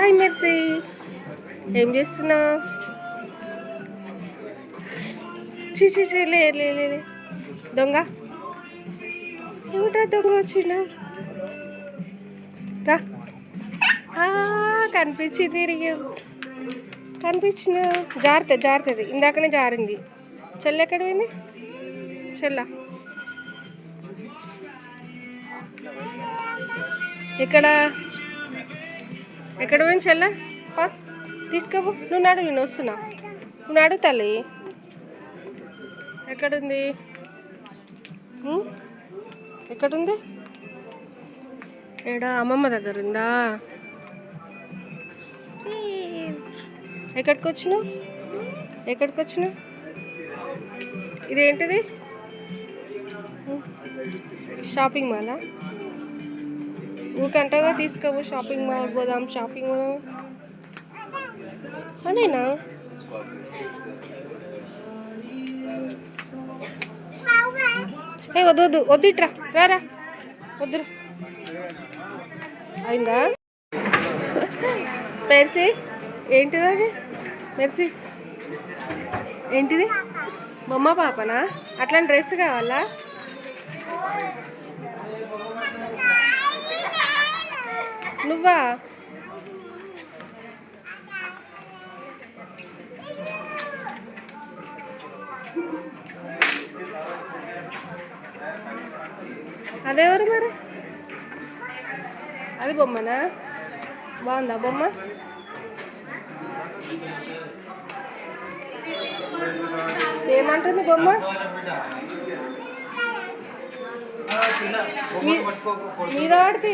Hi mercy, ఏం చేస్తున్నావు? చీ లే లే లే లే. దొంగ ఏమిటా దొంగ వచ్చిందా? రా. కనిపించింది తిరిగి కనిపించిన జారుతుంది. ఇందాకనే జారింది. చెల్లి ఎక్కడ పోయింది? చెల్ల ఎక్కడ పోయింది? చెల్ల తీసుకోపో. నువ్వు నాడు, నేను వస్తున్నా. నువ్వు నాడు తల్లి. ఎక్కడుంది? ఎక్కడుంది? ఏడా? అమ్మమ్మ దగ్గర ఉందా? ఎక్కడికి వచ్చినావు? ఇదేంటిది? షాపింగ్ మాలా? ఊకంటగా తీసుకోపో. షాపింగ్ మాల్ పోదాం. షాపింగ్ మాల్ అనేనా? వద్దిట్రా. రారా, వద్దురా. అయిందా? మెర్సీ, ఏంటిది అది? మెర్సీ, ఏంటిది? బొమ్మ పాపనా? అట్లాంటి డ్రెస్ కావాలా? నువ్వా? అదెవరు మరి? అది బొమ్మనా? బాగుందా బొమ్మ? ఏమంటుంది బొమ్మ? మీద పడితే